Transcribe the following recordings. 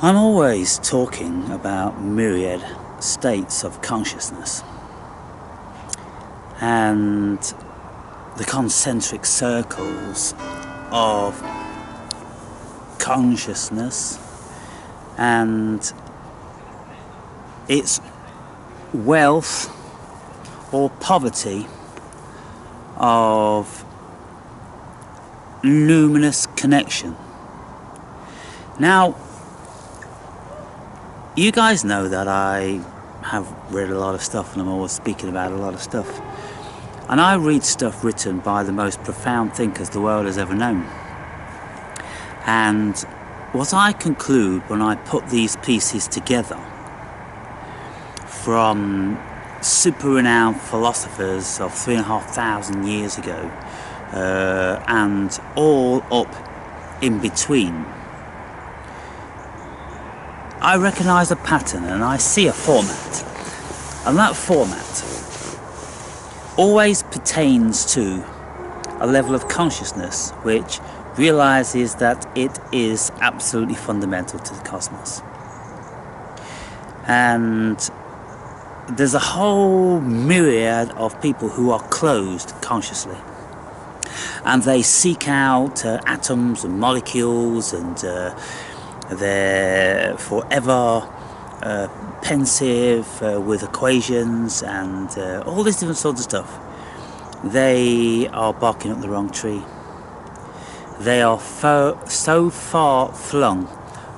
I'm always talking about myriad states of consciousness and the concentric circles of consciousness and its wealth or poverty of numinous connection. Now, you guys know that I have read a lot of stuff and I'm always speaking about a lot of stuff. And I read stuff written by the most profound thinkers the world has ever known. And what I conclude when I put these pieces together from super renowned philosophers of 3,500 years ago and all up in between, I recognise a pattern and I see a format, and that format always pertains to a level of consciousness which realises that it is absolutely fundamental to the cosmos. And there's a whole myriad of people who are closed consciously, and they seek out atoms and molecules, and they're forever pensive with equations and all this different sorts of stuff. They are barking up the wrong tree. They are so far flung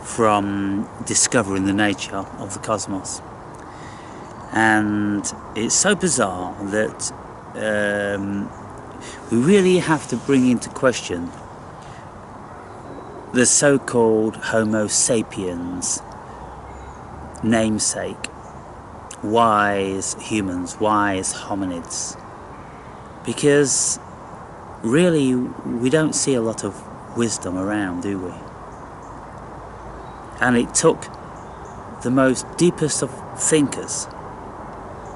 from discovering the nature of the cosmos. And it's so bizarre that we really have to bring into question the so-called Homo sapiens namesake, wise humans, wise hominids, because really we don't see a lot of wisdom around, do we? And it took the most deepest of thinkers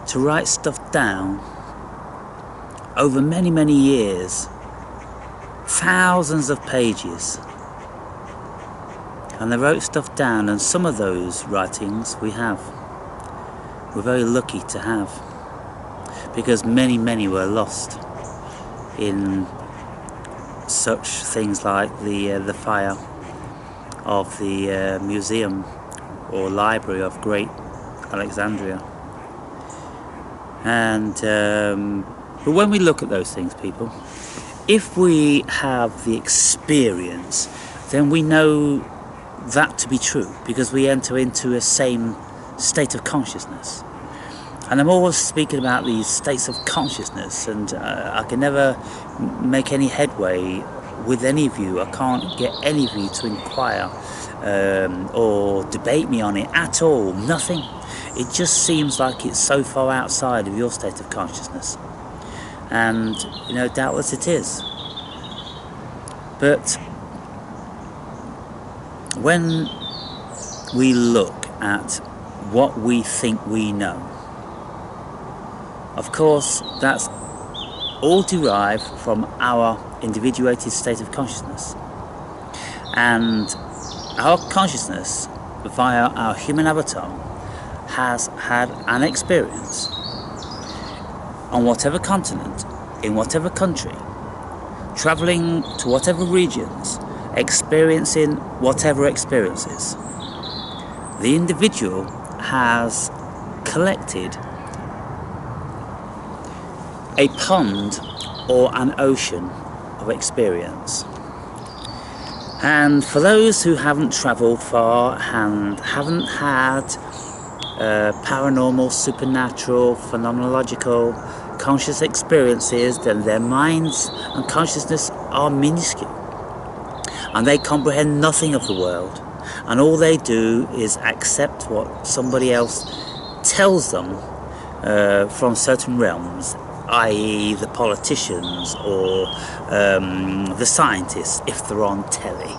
to write stuff down over many years, thousands of pages. And they wrote stuff down, and some of those writings we're very lucky to have, because many were lost in such things like the fire of the museum or library of Great Alexandria. And but when we look at those things, people, if we have the experience, then we know that to be true, because we enter into a same state of consciousness. And I'm always speaking about these states of consciousness, and I can never make any headway with any of you. I can't get any of you to inquire or debate me on it at all. Nothing. It just seems like it's so far outside of your state of consciousness. And, you know, doubtless it is. But when we look at what we think we know, of course, that's all derived from our individuated state of consciousness. And our consciousness, via our human avatar, has had an experience on whatever continent, in whatever country, travelling to whatever regions, experiencing whatever experiences. The individual has collected a pond or an ocean of experience. And for those who haven't travelled far and haven't had paranormal, supernatural, phenomenological, conscious experiences, then their minds and consciousness are minuscule. And they comprehend nothing of the world. And all they do is accept what somebody else tells them from certain realms, i.e. the politicians or the scientists, if they're on telly.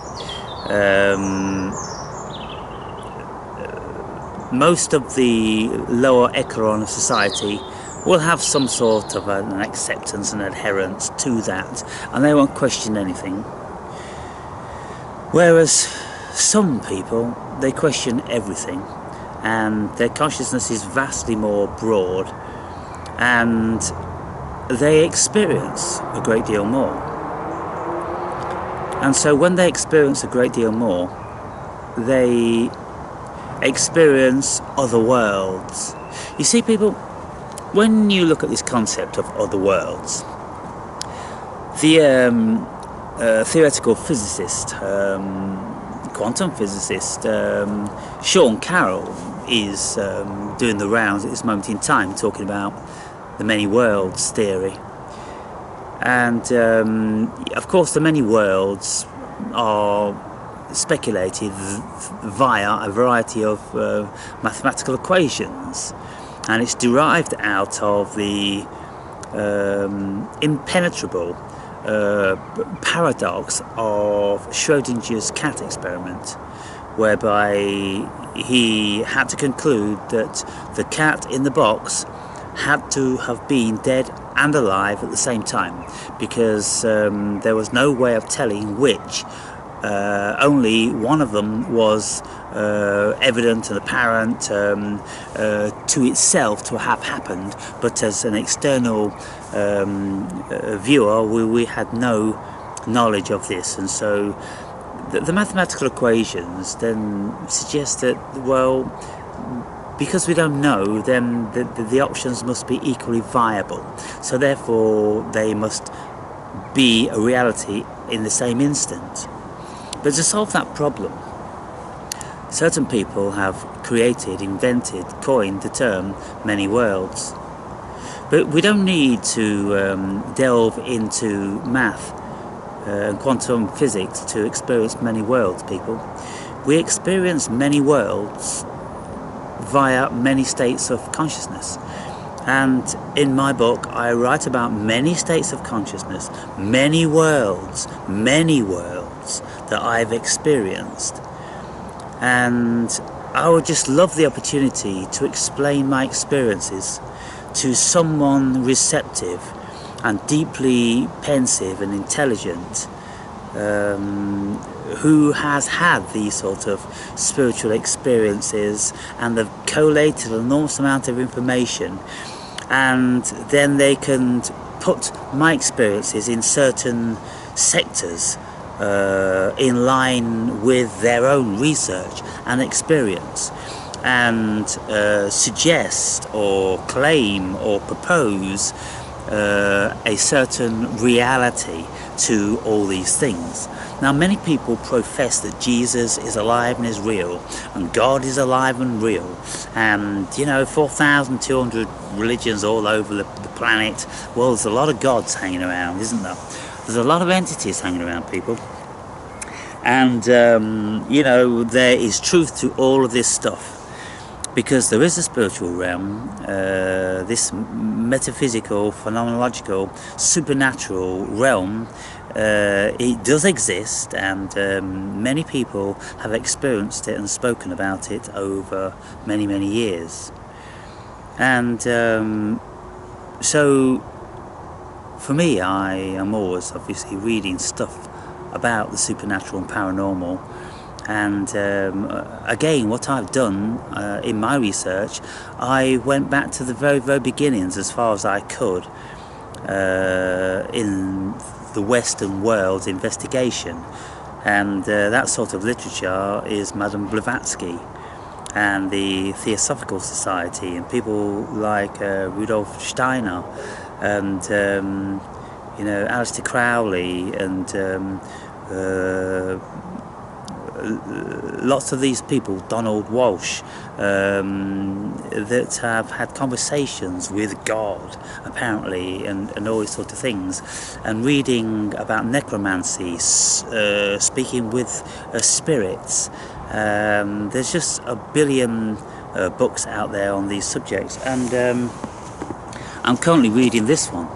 Most of the lower echelon of society will have some sort of an acceptance and adherence to that, and they won't question anything. Whereas some people, they question everything, and their consciousness is vastly more broad, and they experience a great deal more. And so when they experience a great deal more, they experience other worlds. You see, people, when you look at this concept of other worlds, the theoretical physicist, quantum physicist Sean Carroll is doing the rounds at this moment in time, talking about the many worlds theory. And of course the many worlds are speculated via a variety of mathematical equations, and it's derived out of the impenetrable paradox of Schrodinger's cat experiment, whereby he had to conclude that the cat in the box had to have been dead and alive at the same time, because there was no way of telling which. Only one of them was evident and apparent to itself to have happened, but as an external viewer we had no knowledge of this. And so the mathematical equations then suggest that, well, because we don't know, then the options must be equally viable, so therefore they must be a reality in the same instant. But to solve that problem, certain people have created, invented, coined the term many worlds. But we don't need to delve into math and quantum physics to experience many worlds, people. We experience many worlds via many states of consciousness. And in my book I write about many states of consciousness, many worlds that I've experienced. And I would just love the opportunity to explain my experiences to someone receptive and deeply pensive and intelligent, who has had these sort of spiritual experiences, and they've collated an enormous amount of information, and then they can put my experiences in certain sectors in line with their own research and experience, and suggest or claim or propose a certain reality to all these things. Now, many people profess that Jesus is alive and is real, and God is alive and real, and 4,200 religions all over the planet. Well, there's a lot of gods hanging around, isn't there? There's a lot of entities hanging around, people. And there is truth to all of this stuff, because there is a spiritual realm, this metaphysical, phenomenological, supernatural realm. It does exist, and many people have experienced it and spoken about it over many years. And so for me, I am always obviously reading stuff about the supernatural and paranormal. And again, what I've done in my research, I went back to the very beginnings as far as I could in the Western world's investigation, and that sort of literature is Madame Blavatsky and the Theosophical Society, and people like Rudolf Steiner, and Aleister Crowley, and lots of these people, Donald Walsh, that have had conversations with God, apparently, and all these sort of things, and reading about necromancy, speaking with spirits. There's just a billion books out there on these subjects, and I'm currently reading this one.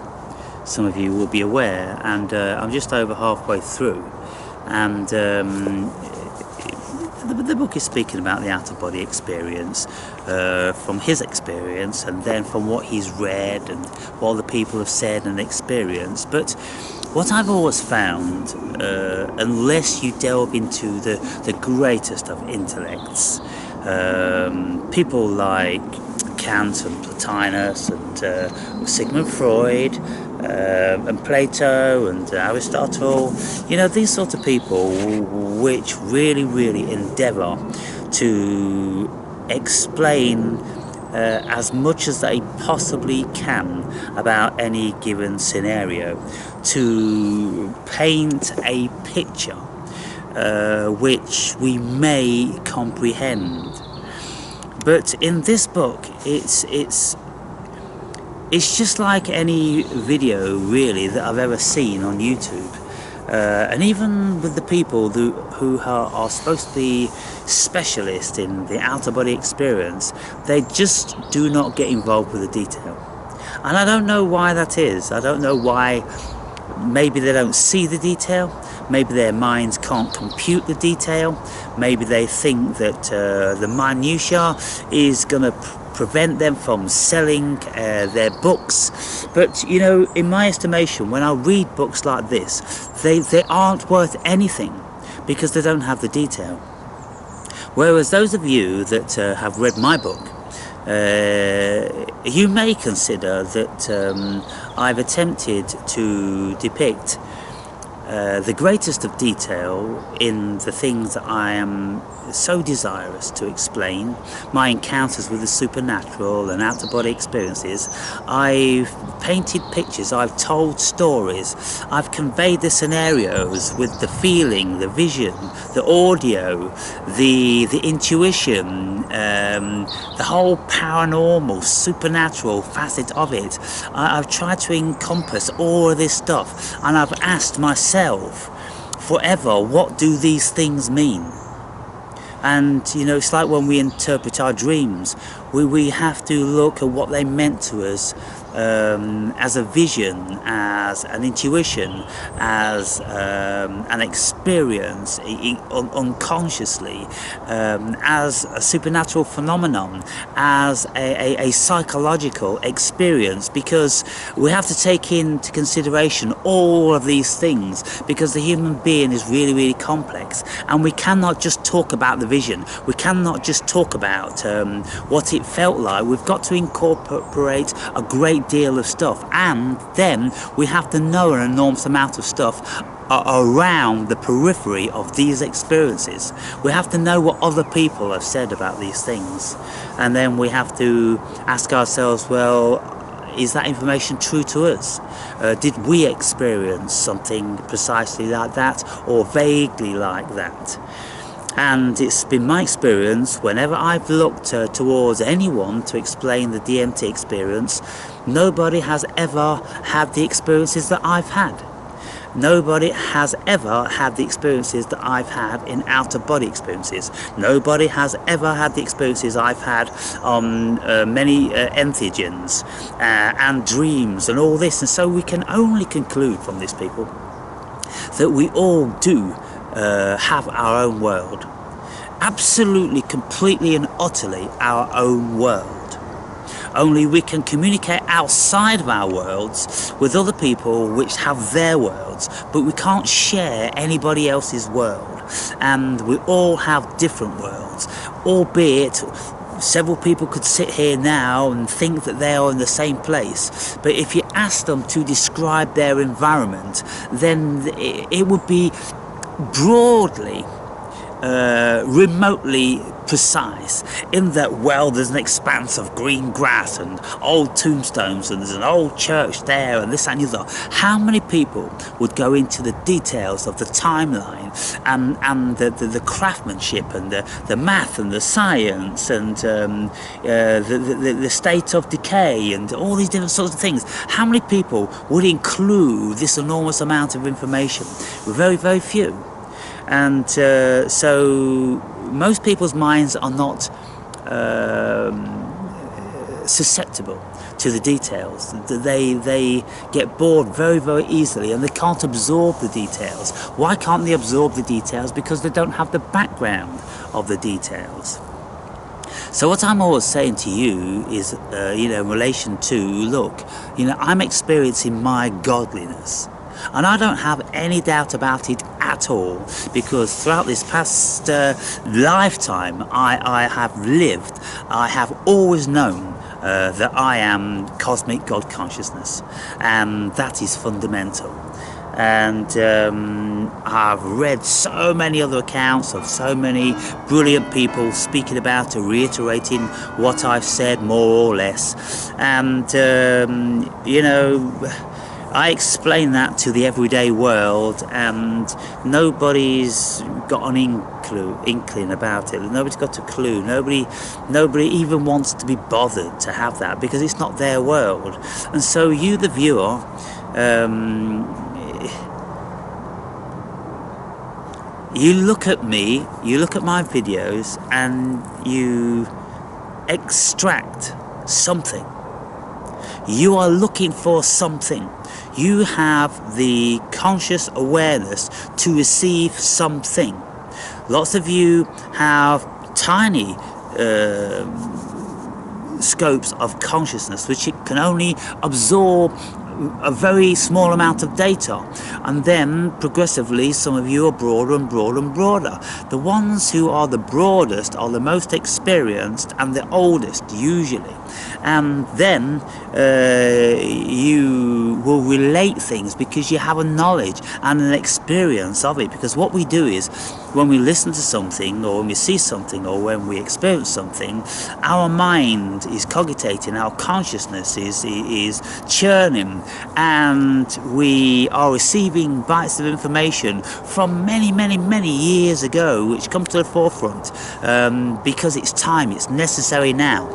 Some of you will be aware, and I'm just over halfway through, and the book is speaking about the out-of-body experience from his experience, and then from what he's read and what other people have said and experienced. But What I've always found, unless you delve into the greatest of intellects, people like Kant and Plotinus and Sigmund Freud and Plato and Aristotle, you know, these sort of people which really endeavour to explain as much as they possibly can about any given scenario, to paint a picture which we may comprehend. But in this book, it's just like any video really that I've ever seen on YouTube. And even with the people who are supposed to be specialists in the out-of-body experience, they just do not get involved with the detail. And I don't know why that is. I don't know why. Maybe they don't see the detail. Maybe their minds can't compute the detail. Maybe they think that the minutiae is going to prevent them from selling their books. But you know, in my estimation, when I read books like this, they aren't worth anything because they don't have the detail. Whereas those of you that have read my book, you may consider that I've attempted to depict the greatest of detail in the things that I am so desirous to explain, my encounters with the supernatural and out-of-body experiences. I've painted pictures, I've told stories, I've conveyed the scenarios with the feeling, the vision, the audio, the intuition, the whole paranormal, supernatural facet of it. I've tried to encompass all of this stuff, and I've asked myself forever, what do these things mean? And you know, it's like when we interpret our dreams, we have to look at what they meant to us as a vision, as an intuition, as an experience unconsciously, as a supernatural phenomenon, as a psychological experience, because we have to take into consideration all of these things, because the human being is really complex, and we cannot just talk about the vision, we cannot just talk about what it felt like. We've got to incorporate a great deal of stuff, and then we have to know an enormous amount of stuff around the periphery of these experiences. We have to know what other people have said about these things, and then we have to ask ourselves, well, is that information true to us? Did we experience something precisely like that, or vaguely like that? And it's been my experience, whenever I've looked towards anyone to explain the DMT experience, nobody has ever had the experiences that I've had. Nobody has ever had the experiences that I've had in out-of-body experiences. Nobody has ever had the experiences I've had on many entheogens and dreams and all this. And so we can only conclude from this, people, that we all do have our own world. Absolutely, completely and utterly our own world. Only we can communicate outside of our worlds with other people which have their worlds, but we can't share anybody else's world. And we all have different worlds, albeit several people could sit here now and think that they are in the same place, but if you ask them to describe their environment, then it would be broadly, remotely precise, in that, well, there's an expanse of green grass and old tombstones and there's an old church there and this and the other. How many people would go into the details of the timeline and the craftsmanship and the math and the science and the state of decay and all these different sorts of things? How many people would include this enormous amount of information? Very few. And so most people's minds are not susceptible to the details. They get bored very easily, and they can't absorb the details. Why can't they absorb the details? Because they don't have the background of the details. So what I'm always saying to you is, in relation to, look, I'm experiencing my godliness. And I don't have any doubt about it at all, because throughout this past lifetime I have lived, I have always known that I am cosmic God consciousness, and that is fundamental. And I've read so many other accounts of so many brilliant people speaking about or reiterating what I've said more or less, and you know, I explain that to the everyday world, and nobody's got an inkling about it. Nobody's got a clue. Nobody even wants to be bothered to have that, because it's not their world. And so you, the viewer, you look at me, you look at my videos, and you extract something. You are looking for something. You have the conscious awareness to receive something. Lots of you have tiny scopes of consciousness, which it can only absorb a very small amount of data, and then progressively some of you are broader and broader and broader. The ones who are the broadest are the most experienced and the oldest usually, and then you will relate things because you have a knowledge and an experience of it. Because what we do is, when we listen to something, or when we see something, or when we experience something, our mind is cogitating, our consciousness is churning, and we are receiving bites of information from many years ago, which come to the forefront because it's time, it's necessary now.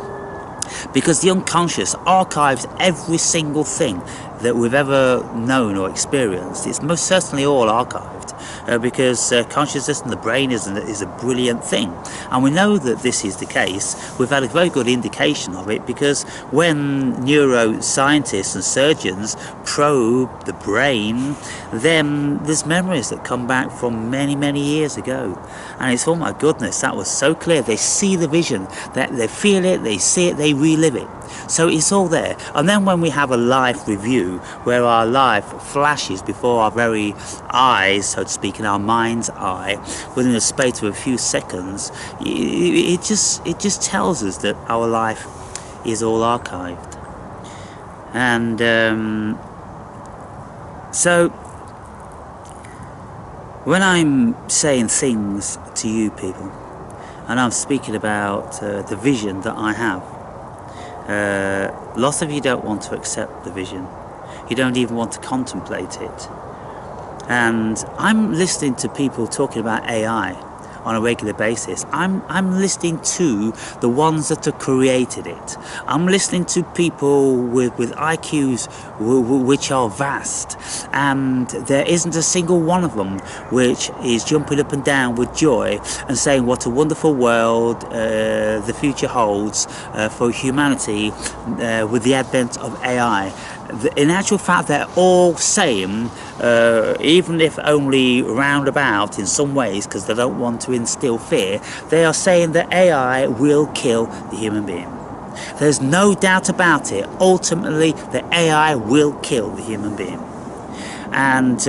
Because the unconscious archives every single thing that we've ever known or experienced. It's most certainly all archived, because consciousness and the brain is a brilliant thing, and we know that this is the case. We've had a very good indication of it, because when neuroscientists and surgeons probe the brain, then there's memories that come back from many years ago, and it's, oh my goodness, that was so clear. They see the vision, that they feel it, they see it, they relive it. So it's all there. And then when we have a life review, where our life flashes before our very eyes, so to speak, in our mind's eye, within the space of a few seconds, it just tells us that our life is all archived. And so when I'm saying things to you people, and I'm speaking about the vision that I have, lots of you don't want to accept the vision. You don't even want to contemplate it. And I'm listening to people talking about AI on a regular basis. I'm listening to the ones that have created it. I'm listening to people with IQs which are vast, and there isn't a single one of them which is jumping up and down with joy and saying what a wonderful world the future holds for humanity with the advent of AI. In actual fact, they're all saying, even if only roundabout in some ways, because they don't want to instill fear, they are saying that AI will kill the human being. There's no doubt about it. Ultimately, the AI will kill the human being. And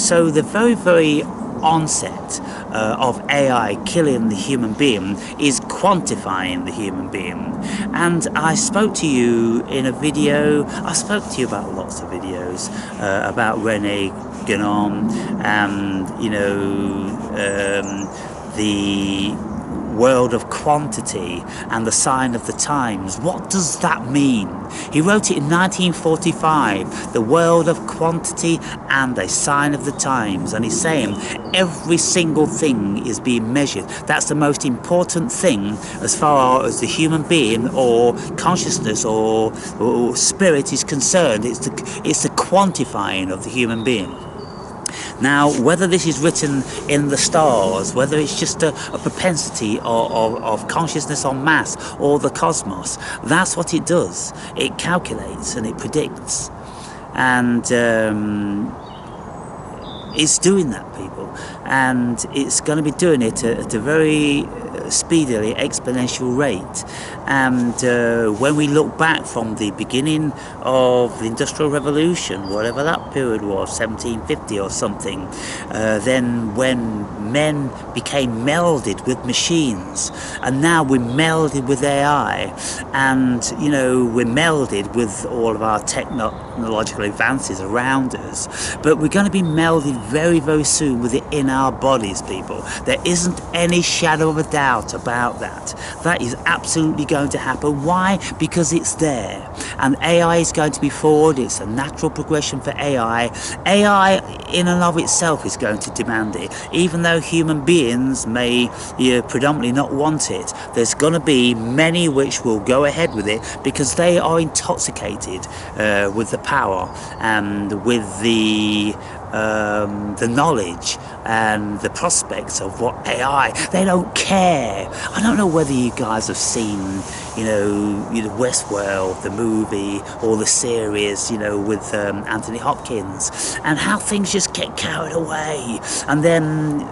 so the very onset of AI killing the human being is quantifying the human being. And I spoke to you in a video, I spoke to you about lots of videos about Rene Guénon, and you know, the world of quantity and the sign of the times. What does that mean? He wrote it in 1945, the world of quantity and a sign of the times, and he's saying every single thing is being measured. That's the most important thing as far as the human being or consciousness or spirit is concerned. It's the quantifying of the human being. Now, whether this is written in the stars, whether it's just a propensity of consciousness en masse or the cosmos, that's what it does. It calculates and it predicts. And it's doing that, people. and it's going to be doing it at a very speedily exponential rate. And when we look back from the beginning of the Industrial Revolution, whatever that period was, 1750 or something, then when men became melded with machines, and now we're melded with AI, and we're melded with all of our technological advances around us, but we're going to be melded very, very soon with it in our bodies, people. There isn't any shadow of a doubt about that. That is absolutely going to happen. Why? Because it's there, and AI is going to be forward. It's a natural progression for AI. AI in and of itself is going to demand it, even though human beings may predominantly not want it. There's going to be many which will go ahead with it because they are intoxicated with the power and with the knowledge and the prospects of what AI. They don't care. I don't know whether you guys have seen, Westworld, the movie, or the series, with Anthony Hopkins, and how things just get carried away. And then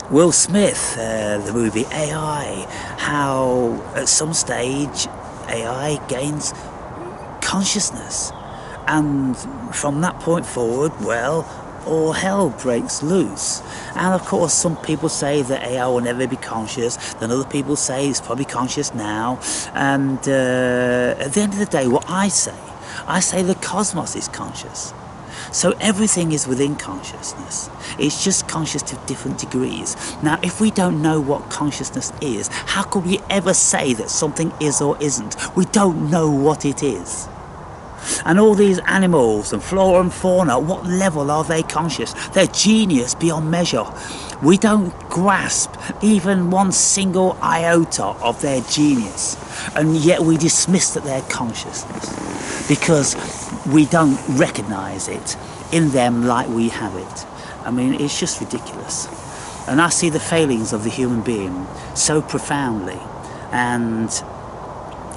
Will Smith, the movie AI, how at some stage AI gains consciousness. And from that point forward, well, all hell breaks loose. And of course, some people say that AI will never be conscious, then other people say it's probably conscious now. And at the end of the day, what I say the cosmos is conscious. So everything is within consciousness. It's just conscious to different degrees. Now, if we don't know what consciousness is, how could we ever say that something is or isn't? We don't know what it is. And all these animals and flora and fauna, at what level are they conscious? They're genius beyond measure. We don't grasp even one single iota of their genius, and yet we dismiss that they're consciousness because we don't recognize it in them like we have it. I mean, it's just ridiculous. And I see the failings of the human being so profoundly, and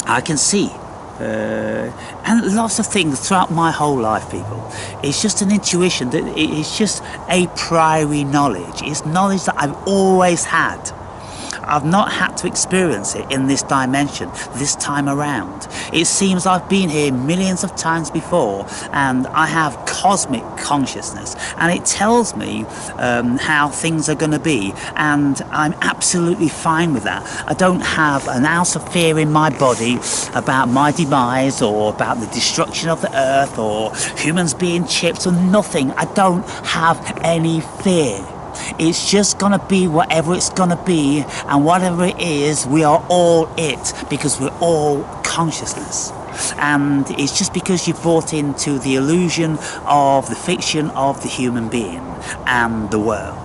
I can see and lots of things throughout my whole life, people. It's just an intuition, that it's just a priori knowledge. It's knowledge that I've always had. I've not had to experience it in this dimension this time around. It seems I've been here millions of times before, and I have cosmic consciousness, and it tells me how things are going to be, and I'm absolutely fine with that. I don't have an ounce of fear in my body about my demise or about the destruction of the earth or humans being chipped or nothing. I don't have any fear. It's just gonna be whatever it's gonna be, and whatever it is, we are all it, because we're all consciousness. And it's just because you've bought into the illusion of the fiction of the human being and the world.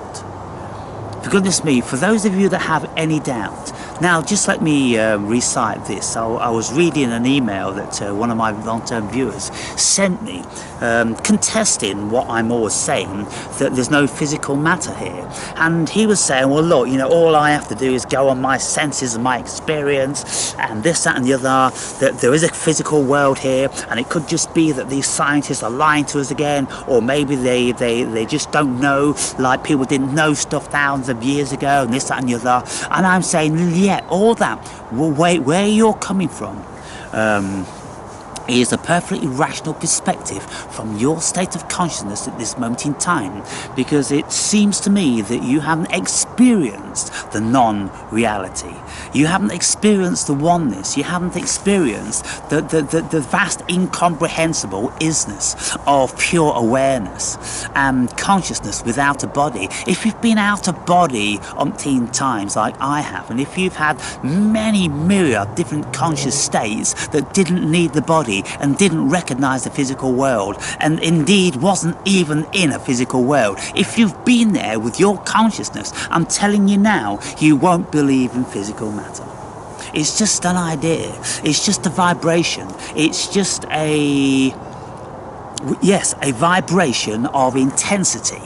For goodness me, for those of you that have any doubt, now just let me recite this. I was reading an email that one of my long-term viewers sent me, contesting what I'm always saying, that there's no physical matter here. And he was saying, well look, all I have to do is go on my senses and my experience and this, that and the other, that there is a physical world here, and it could just be that these scientists are lying to us again, or maybe they just don't know, like people didn't know stuff thousands of years ago, and this, that and the other. And I'm saying, yeah, all that, well, wait, where you're coming from is a perfectly rational perspective from your state of consciousness at this moment in time, because it seems to me that you haven't experienced the non-reality. You haven't experienced the oneness. You haven't experienced the vast incomprehensible isness of pure awareness and consciousness without a body. If you've been out of body umpteen times like I have, and if you've had many myriad different conscious states that didn't need the body and didn't recognize the physical world, and indeed wasn't even in a physical world, if you've been there with your consciousness, I'm telling you now, you won't believe in physical matter. It's just an idea. It's just a vibration. It's just a Yes, a vibration of intensity.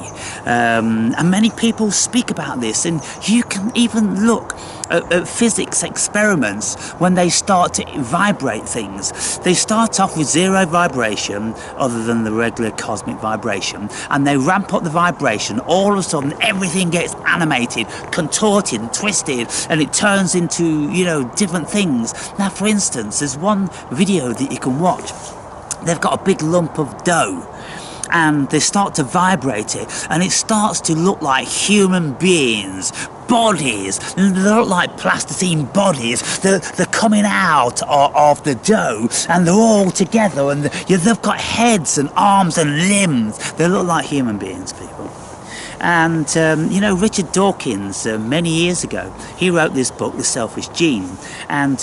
And many people speak about this, and you can even look at physics experiments when they start to vibrate things. They start off with zero vibration, other than the regular cosmic vibration, and they ramp up the vibration. All of a sudden, everything gets animated, contorted, and twisted, and it turns into, you know, different things. Now, for instance, there's one video that you can watch. They've got a big lump of dough, and they start to vibrate it, and it starts to look like human beings, bodies. They look like plasticine bodies. They're coming out of the dough, and they're all together, and they've got heads and arms and limbs. They look like human beings, people. And, you know, Richard Dawkins, many years ago, he wrote this book, The Selfish Gene, and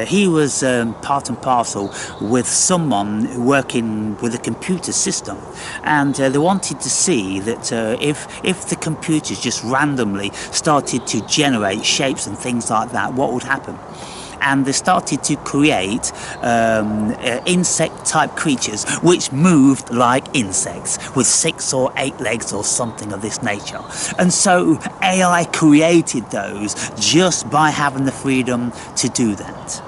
he was part and parcel with someone working with a computer system, and they wanted to see that if the computers just randomly started to generate shapes and things like that, what would happen. And they started to create insect-type creatures which moved like insects, with 6 or 8 legs or something of this nature. And so AI created those just by having the freedom to do that.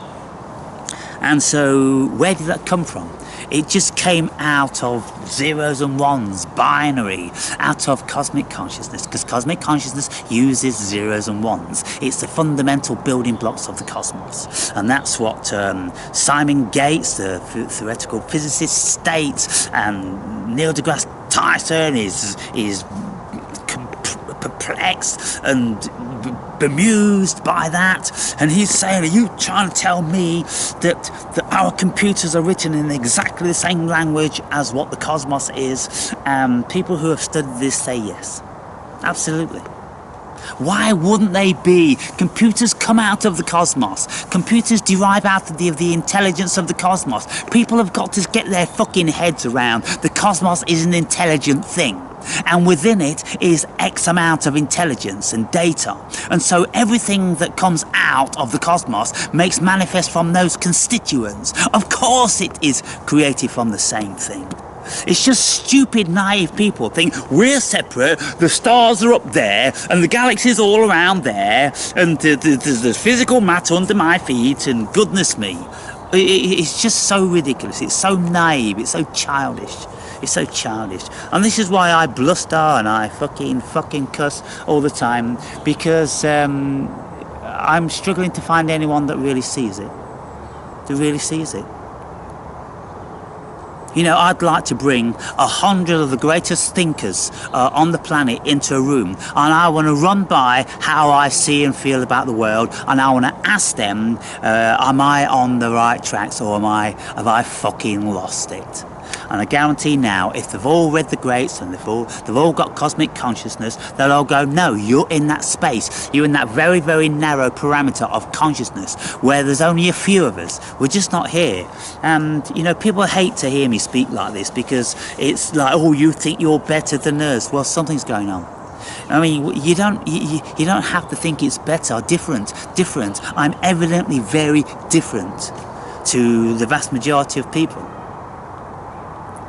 And so where did that come from? It just came out of zeros and ones, binary, out of cosmic consciousness, because cosmic consciousness uses zeros and ones. It's the fundamental building blocks of the cosmos. And that's what Simon Gates, the theoretical physicist, states, and Neil deGrasse Tyson is perplexed and bemused by that, and he's saying, are you trying to tell me that our computers are written in exactly the same language as what the cosmos is? People who have studied this say yes, absolutely. Why wouldn't they be? Computers come out of the cosmos. Computers derive out of the intelligence of the cosmos. People have got to get their fucking heads around the cosmos is an intelligent thing. And within it is X amount of intelligence and data. And so everything that comes out of the cosmos makes manifest from those constituents. Of course it is created from the same thing. It's just stupid, naive people think we're separate, the stars are up there, and the galaxy's all around there, and there's physical matter under my feet, and goodness me. It's just so ridiculous, it's so naive, it's so childish. It's so childish. And this is why I bluster and I fucking cuss all the time, because I'm struggling to find anyone that really sees it. That really sees it. You know, I'd like to bring 100 of the greatest thinkers on the planet into a room, and I want to run by how I see and feel about the world, and I want to ask them, am I on the right tracks, or have I fucking lost it? And I guarantee now, if they've all read the greats and they've all got cosmic consciousness, they'll all go, no, you're in that space. You're in that very, very narrow parameter of consciousness where there's only a few of us. We're just not here. And, you know, people hate to hear me speak like this because it's like, oh, you think you're better than us. Well, something's going on. I mean, you don't have to think it's better or different. I'm evidently very different to the vast majority of people,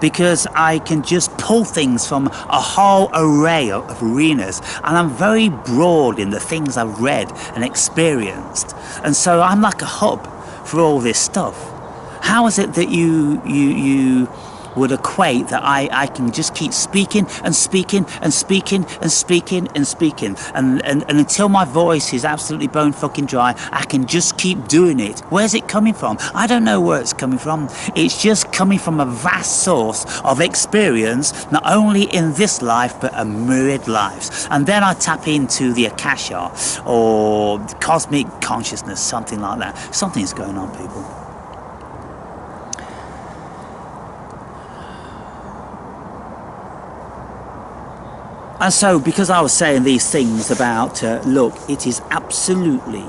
because I can just pull things from a whole array of arenas, and I'm very broad in the things I've read and experienced, and so I'm like a hub for all this stuff. How is it that you would equate that I can just keep speaking and speaking and speaking and speaking and speaking, and until my voice is absolutely bone fucking dry, I can just keep doing it? Where's it coming from? I don't know where it's coming from. It's just coming from a vast source of experience, not only in this life but a myriad lives. And then I tap into the Akasha or cosmic consciousness, something like that. Something's going on, people. And so, because I was saying these things about, look, it is absolutely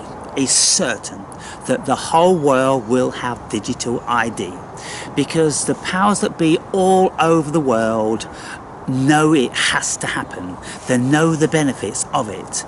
certain that the whole world will have digital ID, because the powers that be all over the world know it has to happen. They know the benefits of it,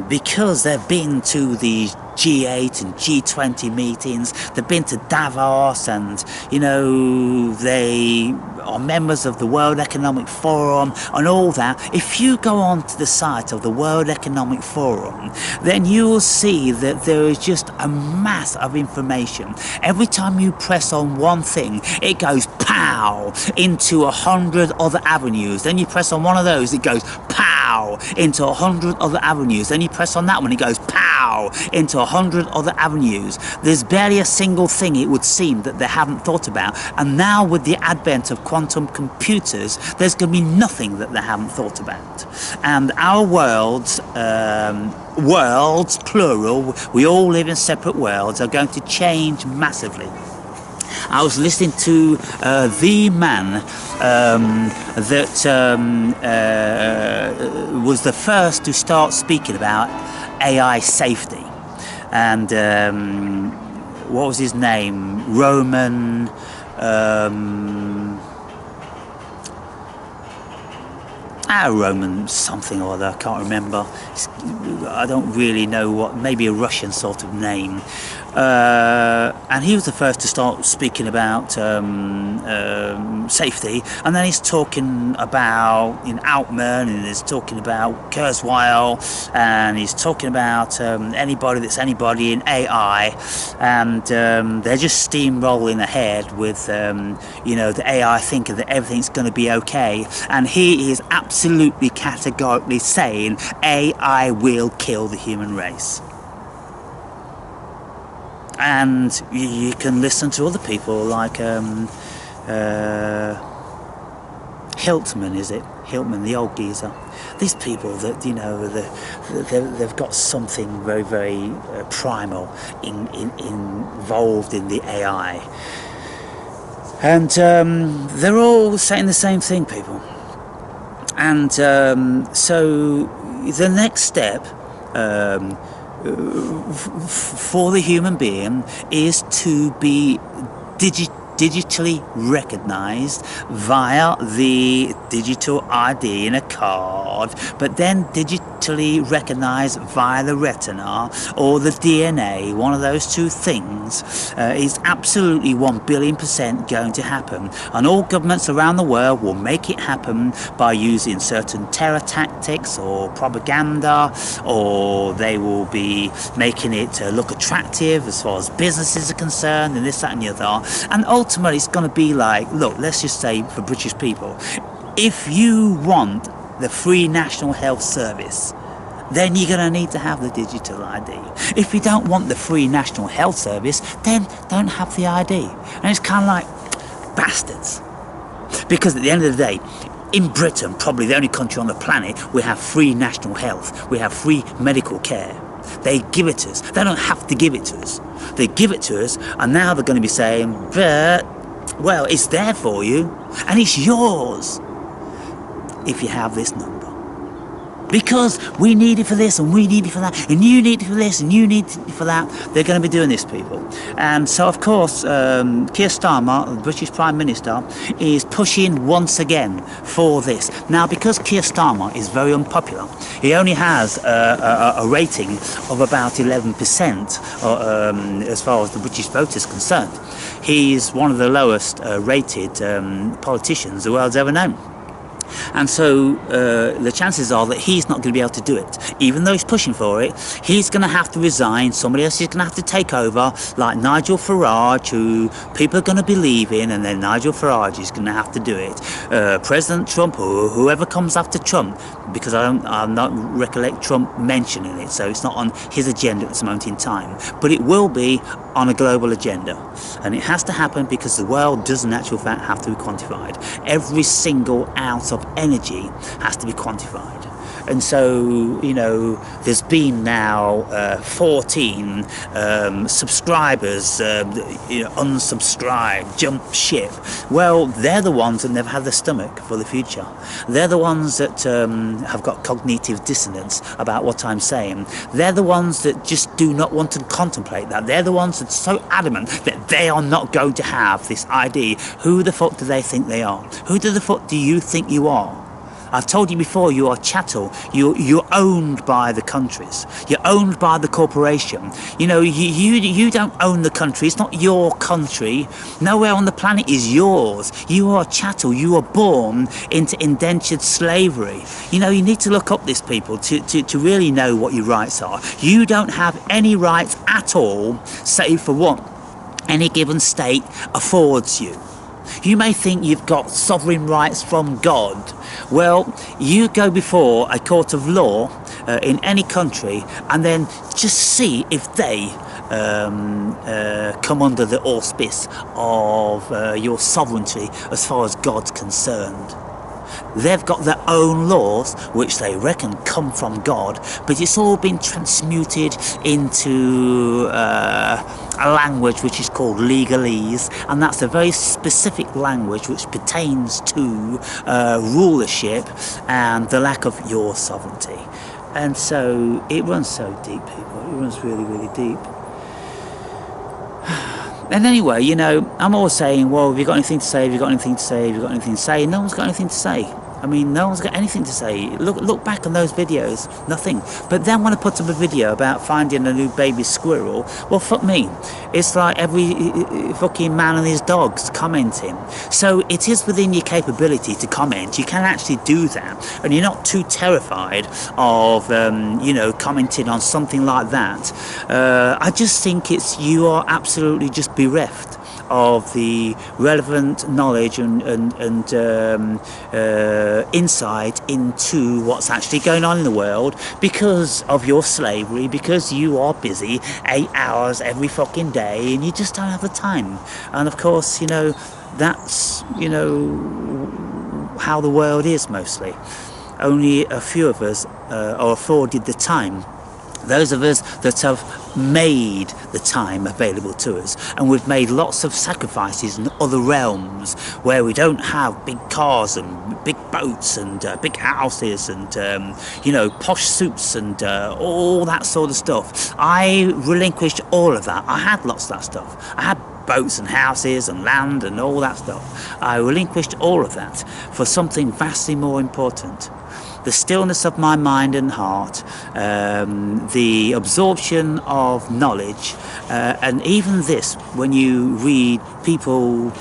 because they've been to the G8 and G20 meetings. They've been to Davos, and you know, they are members of the World Economic Forum and all that. If you go onto the site of the World Economic Forum, then you will see that there is just a mass of information. Every time you press on one thing, it goes pow into 100 other avenues. Then you press on one of those, it goes pow into 100 other avenues. Then you press on that one, it goes pow into 100 other avenues. There's barely a single thing, it would seem, that they haven't thought about. And now with the advent of quantum computers, there's going to be nothing that they haven't thought about. And our worlds, worlds plural, we all live in separate worlds, are going to change massively. I was listening to the man that was the first to start speaking about AI safety, and what was his name? Roman. Roman something or other, I can't remember. I don't really know what, maybe a Russian sort of name. And he was the first to start speaking about safety, and then he's talking about Altman, and he's talking about Kurzweil, and he's talking about anybody that's anybody in AI, and they're just steamrolling ahead with you know, the AI thinking that everything's going to be okay, and he is absolutely categorically saying AI will kill the human race. And you can listen to other people like Hiltman, is it? Hiltman, the old geezer. These people that, you know, they've got something very, very primal involved in the AI. And they're all saying the same thing, people. And so the next step for the human being is to be digitally recognized via the digital ID in a card, but then digitally recognized via the retina or the DNA. One of those two things is absolutely 1 billion% going to happen, and all governments around the world will make it happen by using certain terror tactics or propaganda, or they will be making it look attractive as far as businesses are concerned, and this, that and the other. And ultimately it's going to be like, look, let's just say for British people, if you want the free National Health Service, then you're going to need to have the digital ID. If you don't want the free National Health Service, then don't have the ID. And it's kind of like, bastards. Because at the end of the day, in Britain, probably the only country on the planet, we have free national health. We have free medical care. They give it to us. They don't have to give it to us. They give it to us, and now they're going to be saying, but, well, it's there for you, and it's yours if you have this number. Because we need it for this, and we need it for that, and you need it for this, and you need it for that. They're going to be doing this, people. And so, of course, Keir Starmer, the British Prime Minister, is pushing once again for this. Now, because Keir Starmer is very unpopular, he only has a rating of about 11% as far as the British voters are concerned. He's one of the lowest rated politicians the world's ever known. And so the chances are that he's not going to be able to do it. Even though he's pushing for it, he's going to have to resign. Somebody else is going to have to take over, like Nigel Farage, who people are going to believe in, and then Nigel Farage is going to have to do it. President Trump, or whoever comes after Trump, because I'm not recollect Trump mentioning it, so it's not on his agenda at this moment in time. But it will be on a global agenda. And it has to happen because the world does in actual fact have to be quantified. Every single ounce of energy has to be quantified. And so, you know, there's been now 14 subscribers, unsubscribe, jump ship. Well, they're the ones that never had the stomach for the future. They're the ones that have got cognitive dissonance about what I'm saying. They're the ones that just do not want to contemplate that. They're the ones that are so adamant that they are not going to have this ID. Who the fuck do they think they are? Who the fuck do you think you are? I've told you before, you are chattel. You're owned by the countries. You're owned by the corporation. You know, you don't own the country. It's not your country. Nowhere on the planet is yours. You are chattel. You are born into indentured slavery. You know, you need to look up this, people, to really know what your rights are. You don't have any rights at all, save for what any given state affords you. You may think you've got sovereign rights from God. Well, you go before a court of law in any country and then just see if they come under the auspice of your sovereignty as far as God's concerned. They've got their own laws, which they reckon come from God, but it's all been transmuted into a language which is called legalese, and that's a very specific language which pertains to rulership and the lack of your sovereignty. And so it runs so deep, people. It runs really, really deep. And anyway, you know, I'm always saying, well, have you got anything to say? Have you got anything to say? Have you got anything to say? No one's got anything to say. I mean, no one's got anything to say. Look back on those videos, nothing. But then when I put up a video about finding a new baby squirrel, well, fuck me. It's like every fucking man and his dogs commenting. So it is within your capability to comment. You can actually do that. And you're not too terrified of, you know, commenting on something like that. I just think you are absolutely just bereft of the relevant knowledge and insight into what's actually going on in the world because of your slavery, because you are busy 8 hours every fucking day and you just don't have the time. And of course, you know, that's, you know, how the world is mostly. Only a few of us are afforded the time. Those of us that have made the time available to us, and we've made lots of sacrifices in other realms where we don't have big cars and big boats and big houses and you know, posh suits and all that sort of stuff. I relinquished all of that. I had lots of that stuff. I had boats and houses and land and all that stuff. I relinquished all of that for something vastly more important. The stillness of my mind and heart, the absorption of knowledge, and even this, when you read people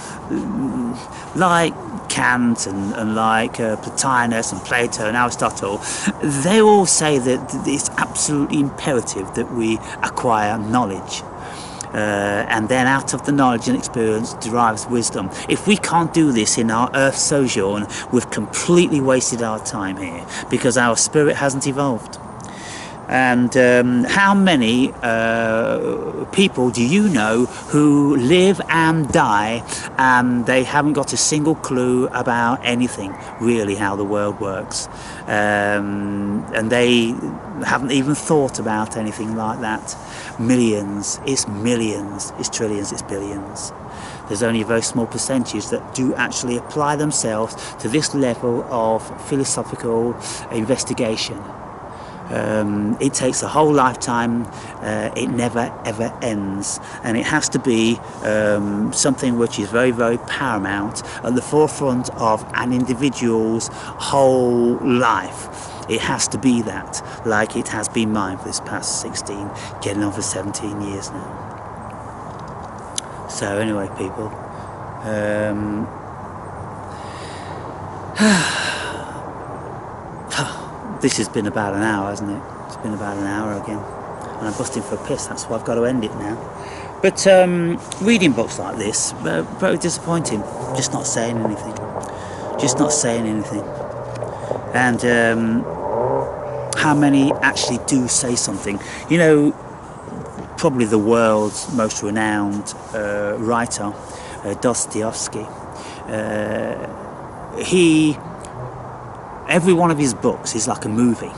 like Kant and like Plotinus and Plato and Aristotle, they all say that it's absolutely imperative that we acquire knowledge. And then out of the knowledge and experience derives wisdom. If we can't do this in our earth sojourn, we've completely wasted our time here because our spirit hasn't evolved. And how many people do you know who live and die and they haven't got a single clue about anything really how the world works, and they haven't even thought about anything like that? Millions, it's trillions, it's billions. There's only a very small percentage that do actually apply themselves to this level of philosophical investigation. It takes a whole lifetime. It never ever ends, and it has to be something which is very, very paramount at the forefront of an individual's whole life. It has to be that, like it has been mine for this past 16, getting on for 17 years now. So anyway, people, this has been about an hour, hasn't it? It's been about an hour again. And I'm busting for a piss, that's why I've got to end it now. But reading books like this, very disappointing. Just not saying anything. Just not saying anything. And how many actually do say something? You know, probably the world's most renowned writer, Dostoevsky, every one of his books is like a movie.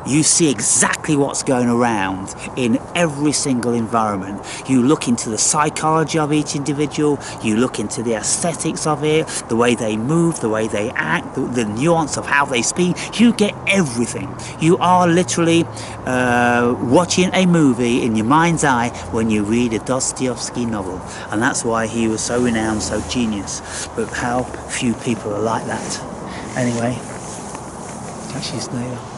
You see exactly what's going around in every single environment. You look into the psychology of each individual, you look into the aesthetics of it, the way they move, the way they act, the nuance of how they speak. You get everything. You are literally watching a movie in your mind's eye when you read a Dostoevsky novel. And that's why he was so renowned, so genius. But how few people are like that. Anyway, Catch you later.